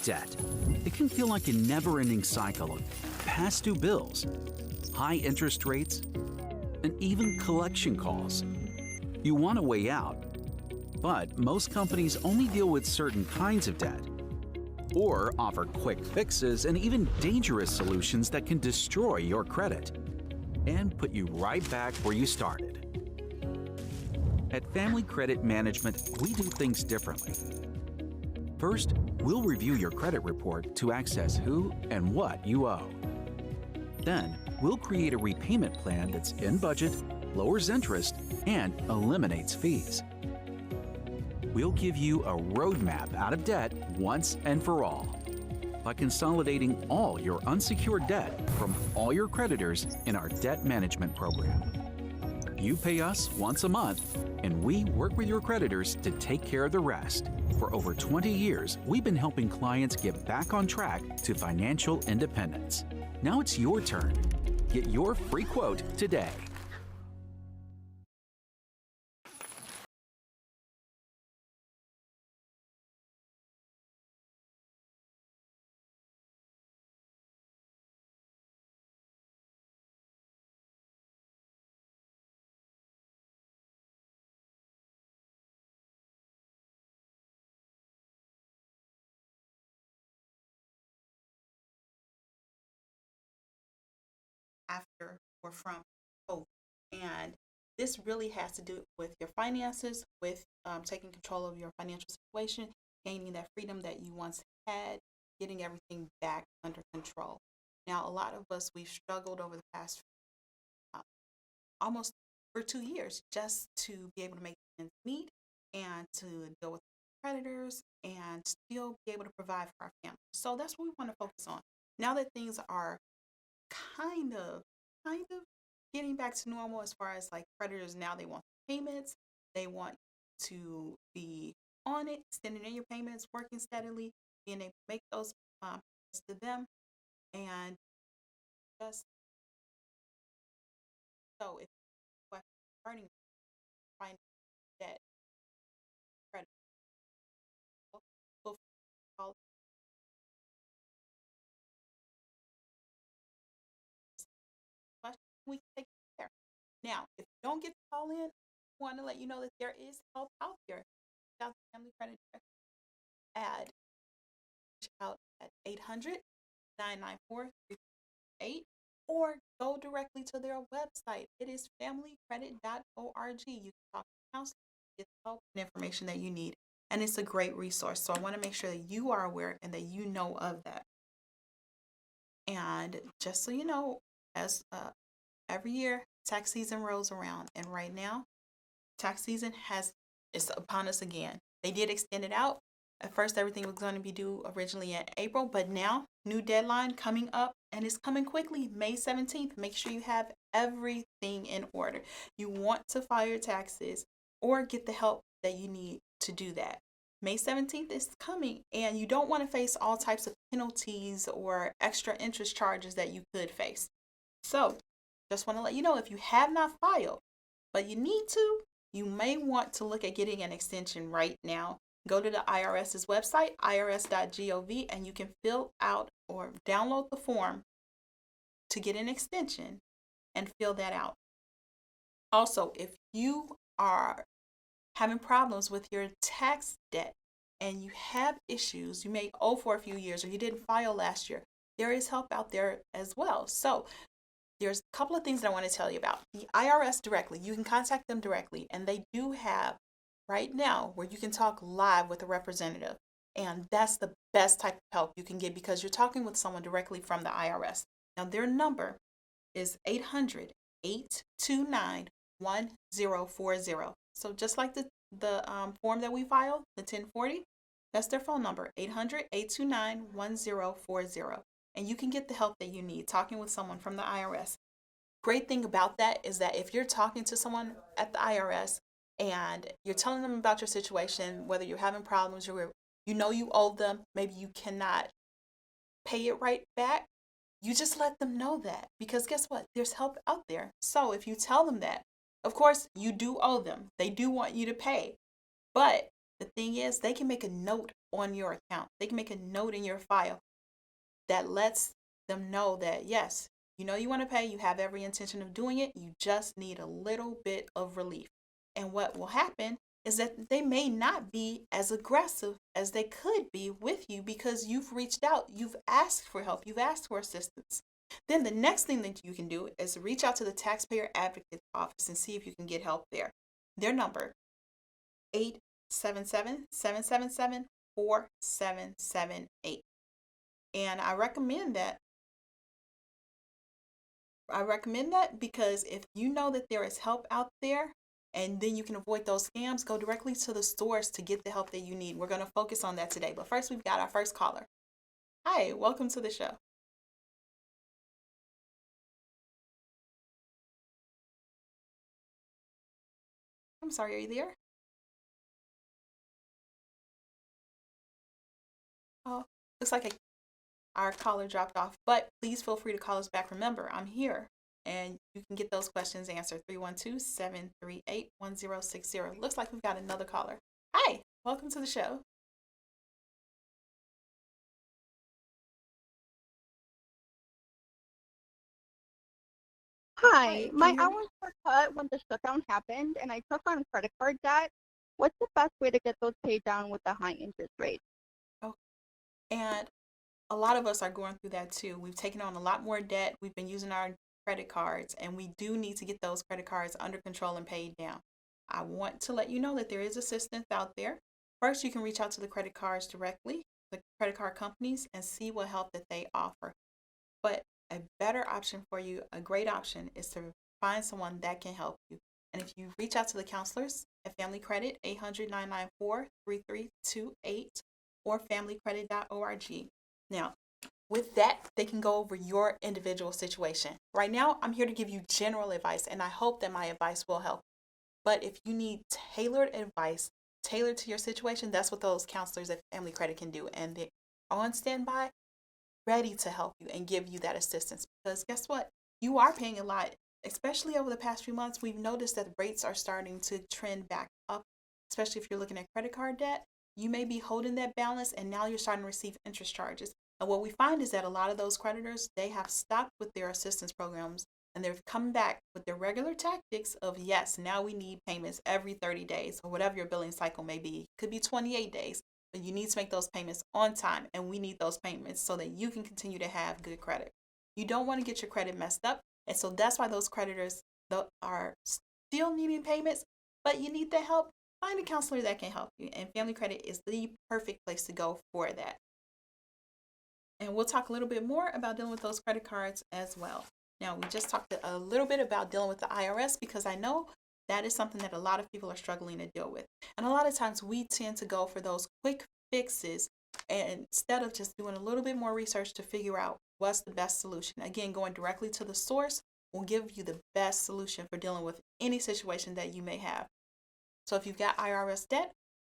debt. It can feel like a never-ending cycle of past due bills, high interest rates, and even collection calls. You want a way out, but most companies only deal with certain kinds of debt or offer quick fixes and even dangerous solutions that can destroy your credit and put you right back where you started. At Family Credit Management, we do things differently. First, we'll review your credit report to access who and what you owe. Then, we'll create a repayment plan that's in budget, lowers interest, and eliminates fees. We'll give you a roadmap out of debt once and for all by consolidating all your unsecured debt from all your creditors in our debt management program. You pay us once a month, and we work with your creditors to take care of the rest. For over 20 years, we've been helping clients get back on track to financial independence. Now it's your turn. Get your free quote today. After or from COVID. And this really has to do with your finances, with taking control of your financial situation, gaining that freedom that you once had, getting everything back under control. Now, a lot of us, we've struggled over the past uh, almost for 2 years just to be able to make ends meet and to deal with creditors and still be able to provide for our family. So that's what we want to focus on. Now that things are kind of getting back to normal as far as like creditors, now they want payments, they want to be on it, sending in your payments, working steadily, being able to make those payments to them, and just so if you earning find that credit will call question, we can take it there. Now, if you don't get the call in, I want to let you know that there is help out there. South Family Credit ad reach out at 800-994-3388 or go directly to their website. It is familycredit.org. You can talk to counselors, get the help and information that you need. And it's a great resource. So I want to make sure that you are aware and that you know of that. And just so you know, as every year, tax season rolls around. And right now, tax season is upon us again. They did extend it out. At first, everything was going to be due originally in April, but now new deadline coming up, and it's coming quickly, May 17th. Make sure you have everything in order. You want to file your taxes or get the help that you need to do that. May 17th is coming, and you don't want to face all types of penalties or extra interest charges that you could face. So just want to let you know, if you have not filed, but you need to, you may want to look at getting an extension right now. Go to the IRS's website, irs.gov, and you can fill out or download the form to get an extension and fill that out. Also, if you are having problems with your tax debt and you have issues, you may owe for a few years or you didn't file last year, there is help out there as well. So there's a couple of things that I want to tell you about. The IRS directly, you can contact them directly, and they do have right now where you can talk live with a representative. And that's the best type of help you can get because you're talking with someone directly from the IRS. Now, their number is 800-829-1040. So just like the form that we filed, the 1040, that's their phone number, 800-829-1040. And you can get the help that you need talking with someone from the IRS. Great thing about that is that if you're talking to someone at the IRS and you're telling them about your situation, whether you're having problems, you know you owe them, maybe you cannot pay it right back, you just let them know that, because guess what? There's help out there. So if you tell them that, of course, you do owe them. They do want you to pay. But The thing is, they can make a note on your account. They can make a note in your file that lets them know that, yes, you know you want to pay, you have every intention of doing it, you just need a little bit of relief. And what will happen is that they may not be as aggressive as they could be with you because you've reached out, you've asked for help, you've asked for assistance. Then the next thing that you can do is reach out to the Taxpayer Advocate Office and see if you can get help there. Their number, 877-777-4778. And I recommend that because if you know that there is help out there and then you can avoid those scams, go directly to the stores to get the help that you need. We're going to focus on that today. But first, we've got our first caller. Hi, welcome to the show. I'm sorry, are you there? Oh, looks like our caller dropped off, but please feel free to call us back. Remember, I'm here and you can get those questions answered. 312-738-1060. Looks like we've got another caller. Hi, welcome to the show. Hi, Hi, can my you hear me? hours were cut when the shutdown happened, and I took on credit card debt. What's the best way to get those paid down with a high interest rate? Oh, and a lot of us are going through that too. We've taken on a lot more debt. We've been using our credit cards, and we do need to get those credit cards under control and paid down. I want to let you know that there is assistance out there. First, you can reach out to the credit cards directly, the credit card companies, and see what help that they offer. But a better option for you, a great option, is to find someone that can help you. And if you reach out to the counselors at Family Credit, 800-994-3328 or familycredit.org. Now, with that, they can go over your individual situation. Right now, I'm here to give you general advice, and I hope that my advice will help. But if you need tailored advice, tailored to your situation, that's what those counselors at Family Credit can do. And they're on standby, ready to help you and give you that assistance. Because guess what? You are paying a lot, especially over the past few months. We've noticed that rates are starting to trend back up, especially if you're looking at credit card debt. You may be holding that balance and now you're starting to receive interest charges. And what we find is that a lot of those creditors, they have stopped with their assistance programs and they've come back with their regular tactics of, yes, now we need payments every 30 days or whatever your billing cycle may be. It could be 28 days, but you need to make those payments on time, and we need those payments so that you can continue to have good credit. You don't want to get your credit messed up, and so that's why those creditors are still needing payments, but you need the help. Find a counselor that can help you, and Family Credit is the perfect place to go for that. And we'll talk a little bit more about dealing with those credit cards as well. Now, we just talked a little bit about dealing with the IRS because I know that is something that a lot of people are struggling to deal with. And a lot of times we tend to go for those quick fixes instead of just doing a little bit more research to figure out what's the best solution. Again, going directly to the source will give you the best solution for dealing with any situation that you may have. So if you've got IRS debt,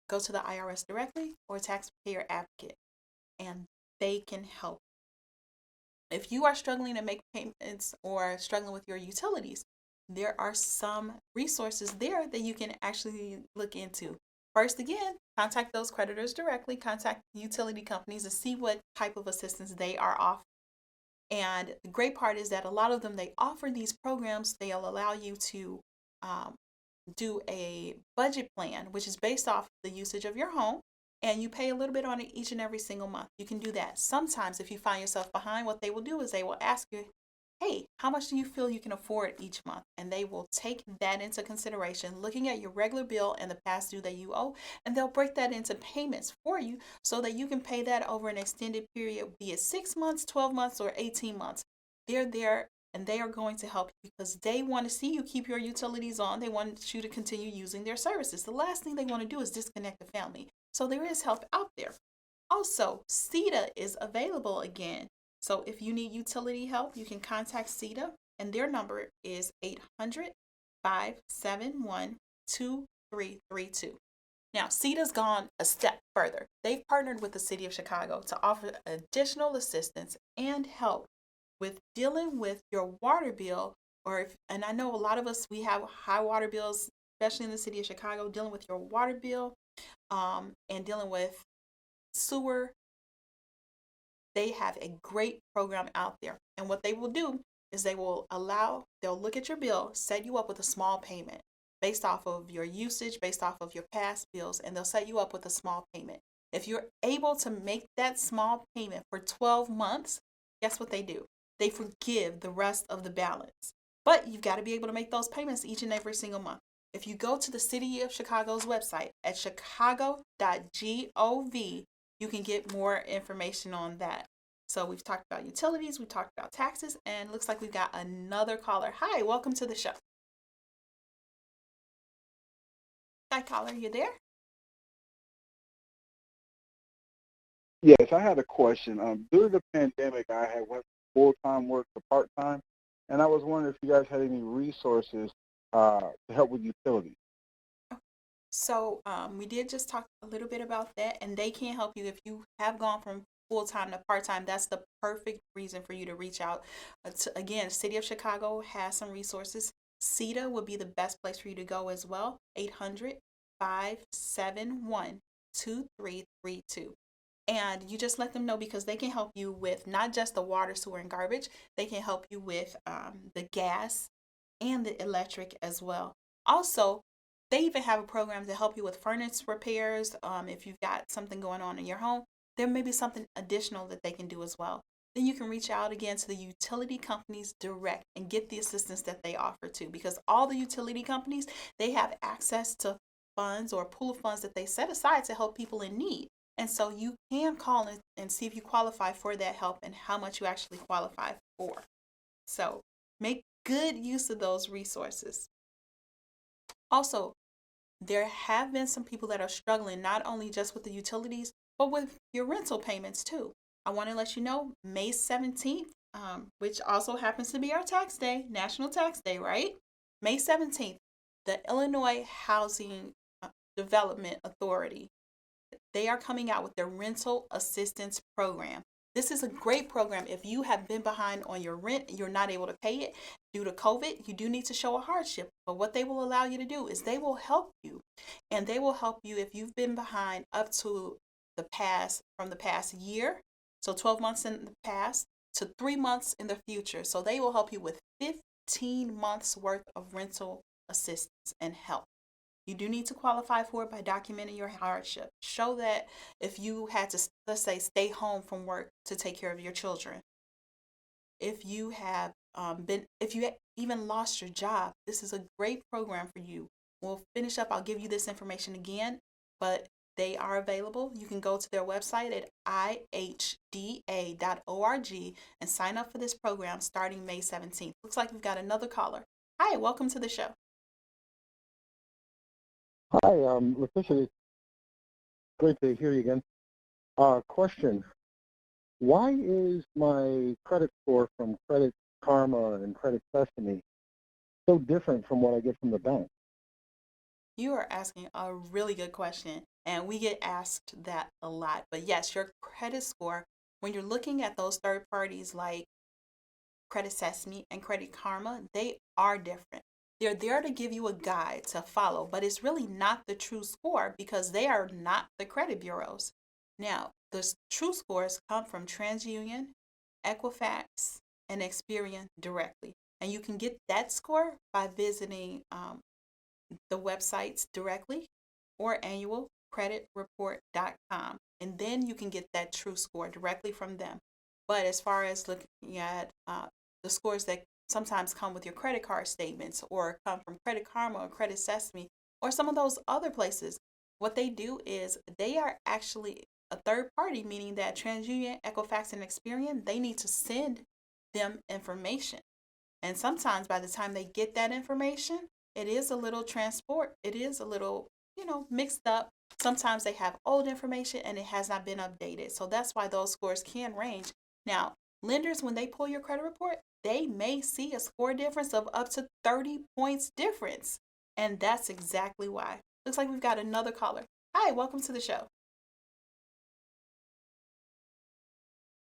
go to the IRS directly or Taxpayer Advocate, and they can help. If you are struggling to make payments or struggling with your utilities, there are some resources there that you can actually look into. First, again, contact those creditors directly, contact utility companies and see what type of assistance they are offering. And the great part is that a lot of them, they offer these programs. They'll allow you to do a budget plan, which is based off the usage of your home, and you pay a little bit on it each and every single month. You can do that. Sometimes if you find yourself behind, what they will do is they will ask you, hey, how much do you feel you can afford each month? And they will take that into consideration, looking at your regular bill and the past due that you owe, and they'll break that into payments for you so that you can pay that over an extended period, be it 6 months, 12 months, or 18 months. They're there and they are going to help you because they want to see you keep your utilities on. They want you to continue using their services. The last thing they want to do is disconnect the family. So there is help out there. Also, CETA is available again. So if you need utility help, you can contact CETA, and their number is 800-571-2332. Now, CETA's gone a step further. They've partnered with the City of Chicago to offer additional assistance and help with dealing with your water bill, and I know a lot of us, we have high water bills, especially in the City of Chicago, dealing with your water bill, and dealing with sewer, they have a great program out there. And what they will do is they'll look at your bill, set you up with a small payment based off of your usage, based off of your past bills, and they'll set you up with a small payment. If you're able to make that small payment for 12 months, guess what they do? They forgive the rest of the balance. But you've got to be able to make those payments each and every single month. If you go to the City of Chicago's website at chicago.gov, you can get more information on that. So we've talked about utilities, we've talked about taxes, and looks like we've got another caller. Hi, welcome to the show. Hi, caller, you there? Yes, I had a question. During the pandemic, I had went full-time work to part-time, and I was wondering if you guys had any resources to help with utilities. So we did just talk a little bit about that, and they can help you if you have gone from full time to part time. That's the perfect reason for you to reach out. Again, City of Chicago has some resources. CETA would be the best place for you to go as well. 800-571-2332. And you just let them know because they can help you with not just the water, sewer, and garbage. They can help you with the gas and the electric as well. Also, they even have a program to help you with furnace repairs. If you've got something going on in your home, there may be something additional that they can do as well. Then you can reach out again to the utility companies direct and get the assistance that they offer too, because all the utility companies, they have access to funds or a pool of funds that they set aside to help people in need. And so you can call and see if you qualify for that help and how much you actually qualify for. So make good use of those resources. Also, there have been some people that are struggling not only just with the utilities, but with your rental payments too. I want to let you know May 17th, which also happens to be our tax day, National Tax Day, right? May 17th, the Illinois Housing Development Authority, they are coming out with their rental assistance program. This is a great program. If you have been behind on your rent, you're not able to pay it due to COVID, you do need to show a hardship. But what they will allow you to do is they will help you. And they will help you if you've been behind up to from the past year, so 12 months in the past, to 3 months in the future. So they will help you with 15 months worth of rental assistance and help. You do need to qualify for it by documenting your hardship. Show that if you had to, let's say, stay home from work to take care of your children. If you have if you even lost your job, this is a great program for you. We'll finish up. I'll give you this information again, but they are available. You can go to their website at ihda.org and sign up for this program starting May 17th. Looks like we've got another caller. Hi, welcome to the show. Hi, Letitia, it's great to hear you again. Question, why is my credit score from Credit Karma and Credit Sesame so different from what I get from the bank? You are asking a really good question, and we get asked that a lot. But yes, your credit score, when you're looking at those third parties like Credit Sesame and Credit Karma, they are different. They're there to give you a guide to follow, but it's really not the true score because they are not the credit bureaus. Now, the true scores come from TransUnion, Equifax, and Experian directly. And you can get that score by visiting the websites directly or annualcreditreport.com. And then you can get that true score directly from them. But as far as looking at the scores that sometimes come with your credit card statements or come from Credit Karma or Credit Sesame or some of those other places, what they do is they are actually a third party, meaning that TransUnion, Equifax, and Experian, they need to send them information. And sometimes by the time they get that information, it is a little mixed up. Sometimes they have old information and it has not been updated. So that's why those scores can range. Now, lenders, when they pull your credit report, they may see a score difference of up to 30 points difference. And that's exactly why. Looks like we've got another caller. Hi, welcome to the show.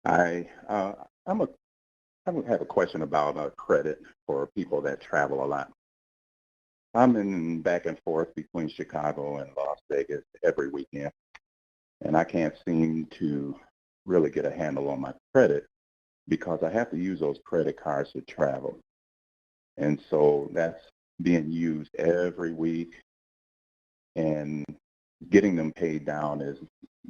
I have a question about credit for people that travel a lot. I'm in back and forth between Chicago and Las Vegas every weekend, and I can't seem to really get a handle on my credit because I have to use those credit cards to travel. And so that's being used every week, and getting them paid down has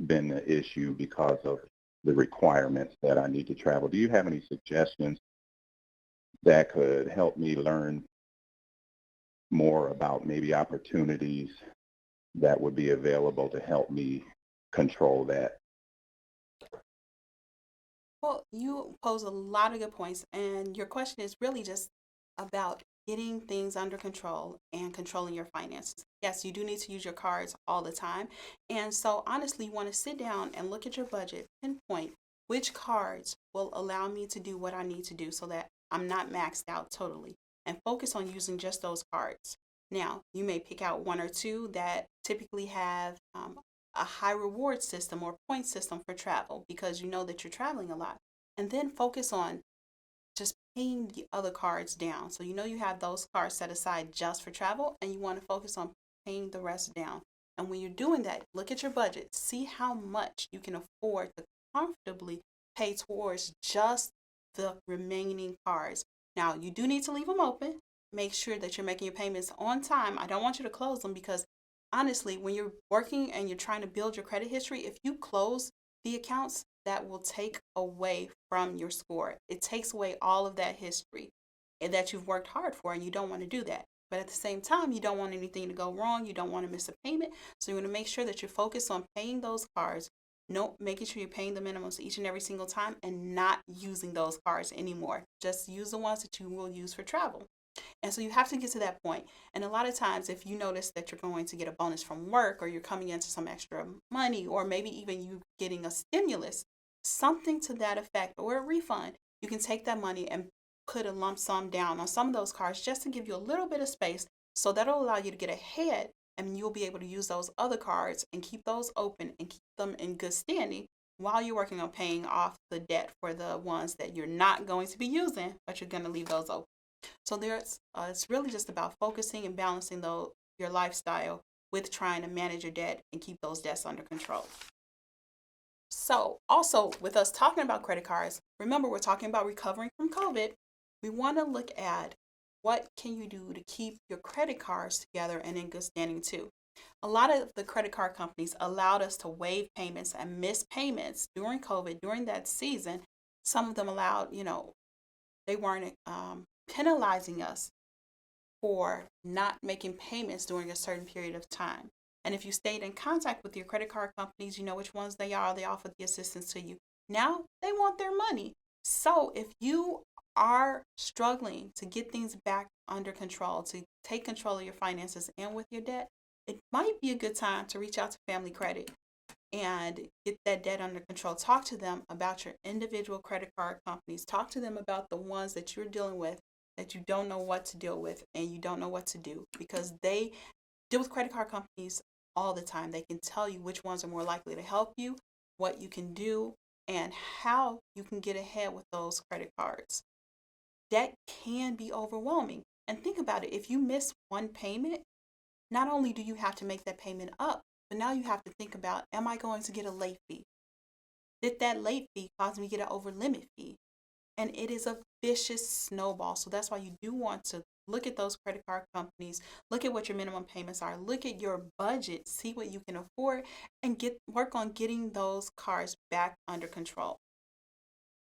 been an issue because of the requirements that I need to travel. Do you have any suggestions that could help me learn more about maybe opportunities that would be available to help me control that? Well, you pose a lot of good points, and your question is really just about getting things under control and controlling your finances. Yes, you do need to use your cards all the time. And so, honestly, you want to sit down and look at your budget, pinpoint which cards will allow me to do what I need to do so that I'm not maxed out totally, and focus on using just those cards. Now, you may pick out one or two that typically have a high reward system or point system for travel because you know that you're traveling a lot. And then focus on just paying the other cards down. So you know you have those cards set aside just for travel and you want to focus on paying the rest down. And when you're doing that, look at your budget, see how much you can afford to comfortably pay towards just the remaining cards. Now, you do need to leave them open. Make sure that you're making your payments on time. I don't want you to close them because honestly, when you're working and you're trying to build your credit history, if you close the accounts, that will take away from your score. It takes away all of that history and that you've worked hard for, and you don't want to do that. But at the same time, you don't want anything to go wrong. You don't want to miss a payment. So you want to make sure that you're focused on paying those cards, no, making sure you're paying the minimums each and every single time and not using those cards anymore. Just use the ones that you will use for travel. And so you have to get to that point. And a lot of times, if you notice that you're going to get a bonus from work or you're coming into some extra money, or maybe even you getting a stimulus, something to that effect, or a refund, you can take that money and put a lump sum down on some of those cards just to give you a little bit of space. So that'll allow you to get ahead and you'll be able to use those other cards and keep those open and keep them in good standing while you're working on paying off the debt for the ones that you're not going to be using, but you're going to leave those open. So it's really just about focusing and balancing your lifestyle with trying to manage your debt and keep those debts under control. So also with us talking about credit cards, remember we're talking about recovering from COVID. We want to look at what can you do to keep your credit cards together and in good standing too. A lot of the credit card companies allowed us to waive payments and miss payments during COVID, during that season. Some of them allowed, they weren't penalizing us for not making payments during a certain period of time. And if you stayed in contact with your credit card companies, you know which ones they are. They offer the assistance to you. Now they want their money. So if you are struggling to get things back under control, to take control of your finances and with your debt, it might be a good time to reach out to Family Credit and get that debt under control. Talk to them about your individual credit card companies. Talk to them about the ones that you're dealing with that you don't know what to deal with and you don't know what to do, because they deal with credit card companies all the time. They can tell you which ones are more likely to help you, what you can do, and how you can get ahead with those credit cards. That can be overwhelming. And think about it. If you miss one payment, not only do you have to make that payment up, but now you have to think about, am I going to get a late fee? Did that late fee cause me to get an over limit fee? And it is a vicious snowball. So that's why you do want to look at those credit card companies, look at what your minimum payments are, look at your budget, see what you can afford, and work on getting those cards back under control.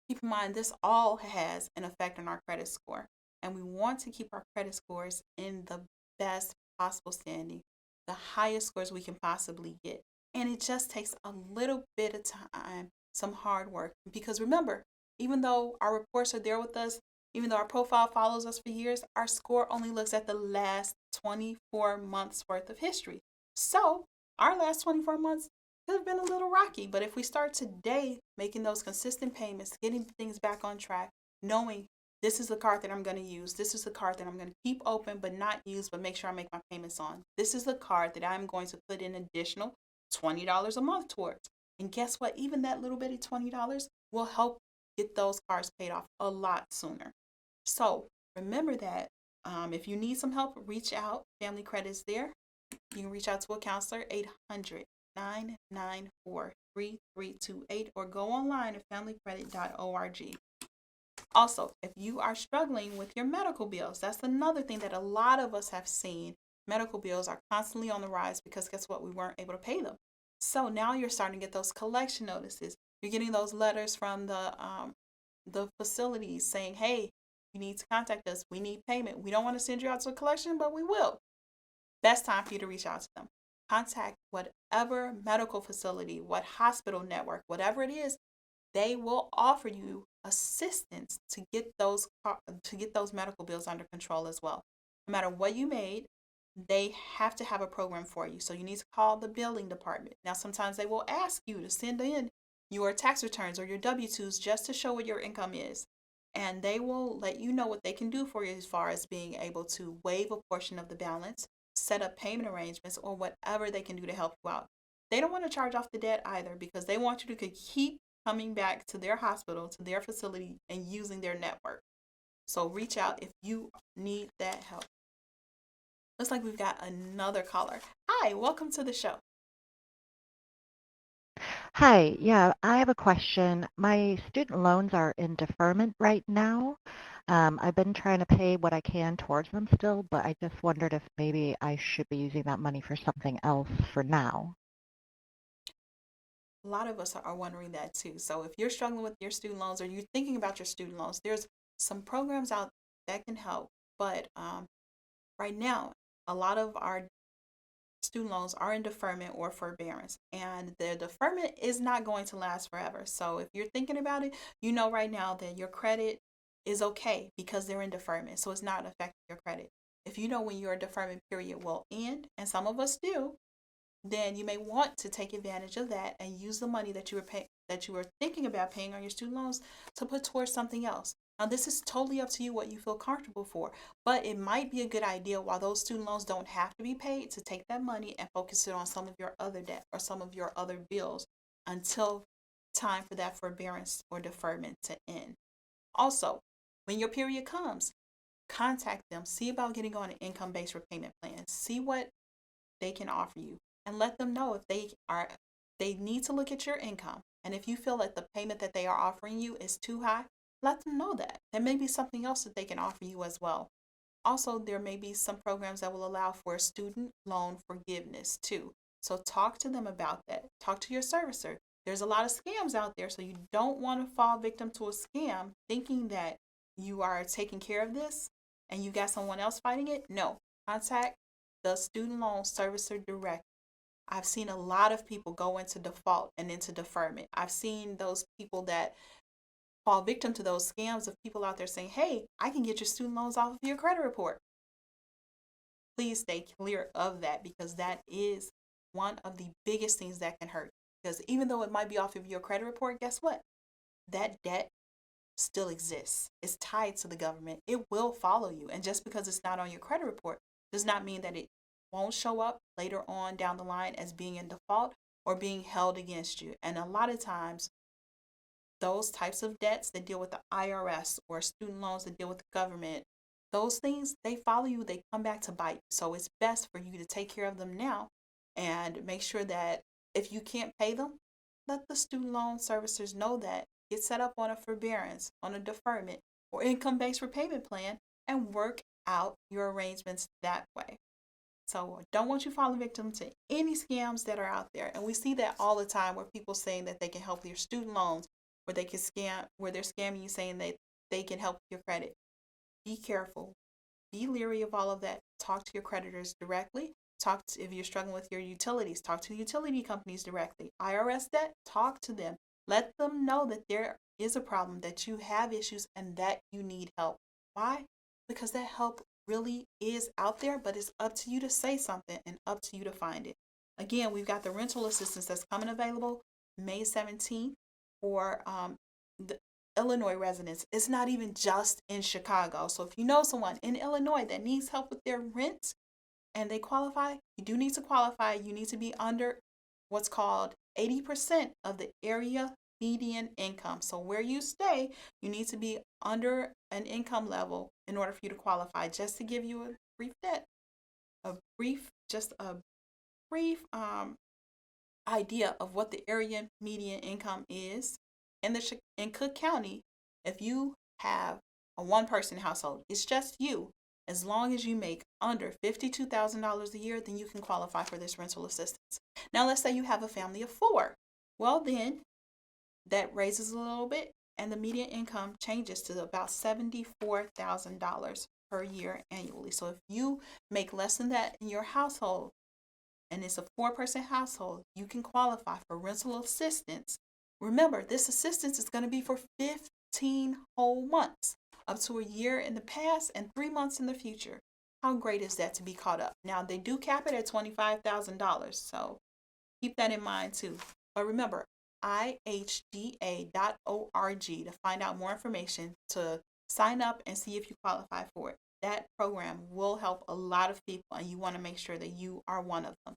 Keep in mind, this all has an effect on our credit score, and we want to keep our credit scores in the best possible standing, the highest scores we can possibly get. And it just takes a little bit of time, some hard work, because remember, even though our reports are there with us, even though our profile follows us for years, our score only looks at the last 24 months worth of history. So our last 24 months could have been a little rocky, but if we start today making those consistent payments, getting things back on track, knowing this is the card that I'm going to use, this is the card that I'm going to keep open but not use, but make sure I make my payments on, this is the card that I'm going to put in additional $20 a month towards. And guess what? Even that little bitty $20 will help get those cards paid off a lot sooner. So remember that If you need some help, reach out. Family Credit is there. You can reach out to a counselor, 800-994-3328, or go online at familycredit.org. Also, if you are struggling with your medical bills, that's another thing that a lot of us have seen. Medical bills are constantly on the rise because guess what? We weren't able to pay them. So now you're starting to get those collection notices. You're getting those letters from the facilities saying, hey, you need to contact us. We need payment. We don't want to send you out to a collection, but we will. Best time for you to reach out to them. Contact whatever medical facility, what hospital network, whatever it is. They will offer you assistance to get those medical bills under control as well. No matter what you made, they have to have a program for you. So you need to call the billing department. Now, sometimes they will ask you to send in your tax returns or your W-2s just to show what your income is. And they will let you know what they can do for you as far as being able to waive a portion of the balance, set up payment arrangements, or whatever they can do to help you out. They don't want to charge off the debt either because they want you to keep coming back to their hospital, to their facility, and using their network. So reach out if you need that help. Looks like we've got another caller. Hi, welcome to the show. Hi, yeah, I have a question. My student loans are in deferment right now. I've been trying to pay what I can towards them still, but I just wondered if maybe I should be using that money for something else for now. A lot of us are wondering that too. So if you're struggling with your student loans or you're thinking about your student loans, there's some programs out that can help. But right now, a lot of our student loans are in deferment or forbearance, and the deferment is not going to last forever. So if you're thinking about it, you know right now that your credit is okay because they're in deferment, so it's not affecting your credit. If you know when your deferment period will end, and some of us do, then you may want to take advantage of that and use the money that you were thinking about paying on your student loans to put towards something else. Now, this is totally up to you what you feel comfortable for, but it might be a good idea while those student loans don't have to be paid to take that money and focus it on some of your other debt or some of your other bills until time for that forbearance or deferment to end. Also, when your period comes, contact them. See about getting on an income-based repayment plan. See what they can offer you and let them know if they need to look at your income. And if you feel that the payment that they are offering you is too high, let them know that. There may be something else that they can offer you as well. Also, there may be some programs that will allow for student loan forgiveness too. So talk to them about that. Talk to your servicer. There's a lot of scams out there, so you don't want to fall victim to a scam thinking that you are taking care of this and you got someone else fighting it. No, contact the student loan servicer direct. I've seen a lot of people go into default and into deferment. I've seen those people that fall victim to those scams of people out there saying, hey, I can get your student loans off of your credit report. Please stay clear of that because that is one of the biggest things that can hurt. Because even though it might be off of your credit report, guess what? That debt still exists. It's tied to the government. It will follow you. And just because it's not on your credit report does not mean that it won't show up later on down the line as being in default or being held against you. And a lot of times, those types of debts that deal with the IRS or student loans that deal with the government, those things, they follow you, they come back to bite. So it's best for you to take care of them now and make sure that if you can't pay them, let the student loan servicers know that. Get set up on a forbearance, on a deferment, or income-based repayment plan and work out your arrangements that way. So I don't want you falling victim to any scams that are out there. And we see that all the time where people saying that they can help with your student loans, where they can where they're scamming you saying that they can help your credit. Be careful. Be leery of all of that. Talk to your creditors directly. If you're struggling with your utilities, talk to utility companies directly. IRS debt, talk to them. Let them know that there is a problem, that you have issues, and that you need help. Why? Because that help really is out there, but it's up to you to say something and up to you to find it. Again, we've got the rental assistance that's coming available May 17th for the Illinois residents. It's not even just in Chicago. So if you know someone in Illinois that needs help with their rent and they qualify, you do need to qualify. You need to be under what's called 80% of the area median income. So where you stay, you need to be under an income level in order for you to qualify. Just to give you a brief idea of what the area median income is in Cook County. If you have a one-person household, it's just you. As long as you make under $52,000 a year, then you can qualify for this rental assistance. Now, let's say you have a family of 4. Well, then that raises a little bit, and the median income changes to about $74,000 per year annually. So if you make less than that in your household, and it's a 4-person household, you can qualify for rental assistance. Remember, this assistance is going to be for 15 whole months, up to a year in the past and 3 months in the future. How great is that to be caught up? Now, they do cap it at $25,000, so keep that in mind too. But remember, ihda.org to find out more information, to sign up and see if you qualify for it. That program will help a lot of people, and you want to make sure that you are one of them.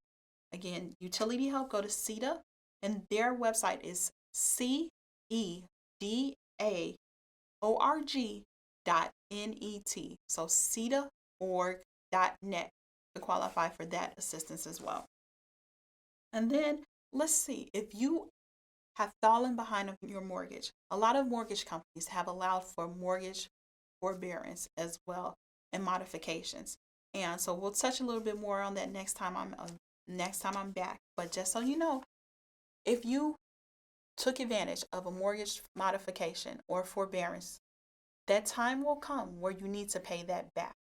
Again, utility help, go to CEDA, and their website is cedaorg.net. So cedaorg.net to qualify for that assistance as well. And then let's see, if you have fallen behind on your mortgage, a lot of mortgage companies have allowed for mortgage forbearance as well and modifications. And so we'll touch a little bit more on that next time I'm back. But just so you know, if you took advantage of a mortgage modification or forbearance, that time will come where you need to pay that back.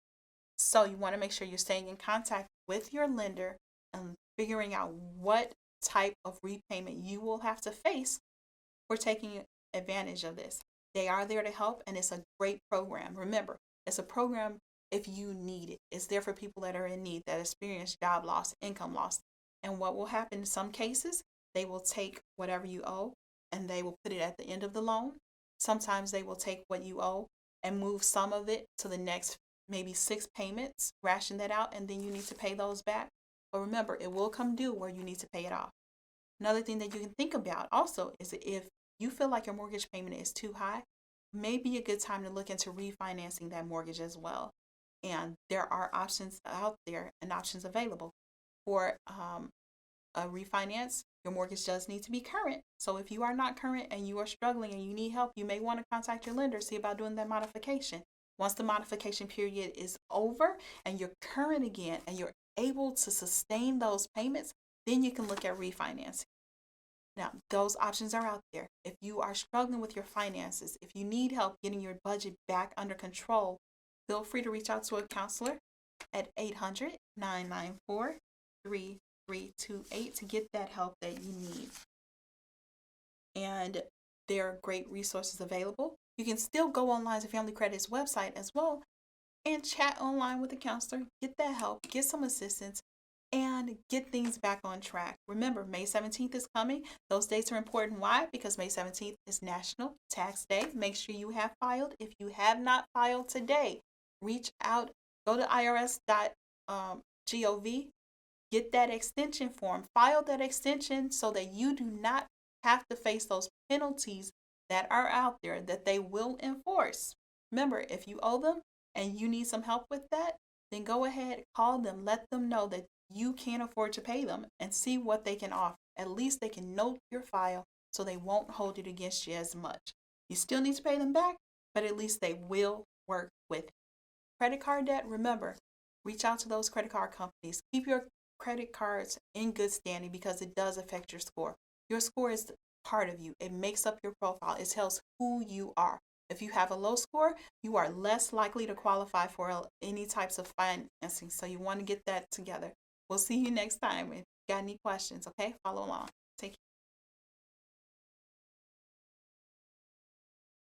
So you want to make sure you're staying in contact with your lender and figuring out what type of repayment you will have to face for taking advantage of this. They are there to help, and it's a great program. Remember, it's a program if you need it. It's there for people that are in need, that experience job loss, income loss. And what will happen in some cases, they will take whatever you owe and they will put it at the end of the loan. Sometimes they will take what you owe and move some of it to the next maybe 6 payments, ration that out, and then you need to pay those back. But remember, it will come due where you need to pay it off. Another thing that you can think about also is that if you feel like your mortgage payment is too high, maybe a good time to look into refinancing that mortgage as well. And there are options out there and options available for a refinance. Your mortgage does need to be current. So if you are not current and you are struggling and you need help, you may want to contact your lender, see about doing that modification. Once the modification period is over and you're current again and you're able to sustain those payments, then you can look at refinancing. Now, those options are out there. If you are struggling with your finances, if you need help getting your budget back under control, feel free to reach out to a counselor at 800-994-3328 to get that help that you need. And there are great resources available. You can still go online to Family Credit's website as well and chat online with a counselor, get that help, get some assistance, and get things back on track. Remember, May 17th is coming. Those dates are important. Why? Because May 17th is National Tax Day. Make sure you have filed. If you have not filed today, reach out, go to irs.gov, get that extension form, file that extension so that you do not have to face those penalties that are out there that they will enforce. Remember, if you owe them and you need some help with that, then go ahead, call them, let them know that you can't afford to pay them and see what they can offer. At least they can note your file so they won't hold it against you as much. You still need to pay them back, but at least they will work with it. Credit card debt, remember, reach out to those credit card companies. Keep your credit cards in good standing because it does affect your score. Your score is part of you. It makes up your profile. It tells who you are. If you have a low score, you are less likely to qualify for any types of financing. So you want to get that together. We'll see you next time. If you got any questions, okay? Follow along. Take care.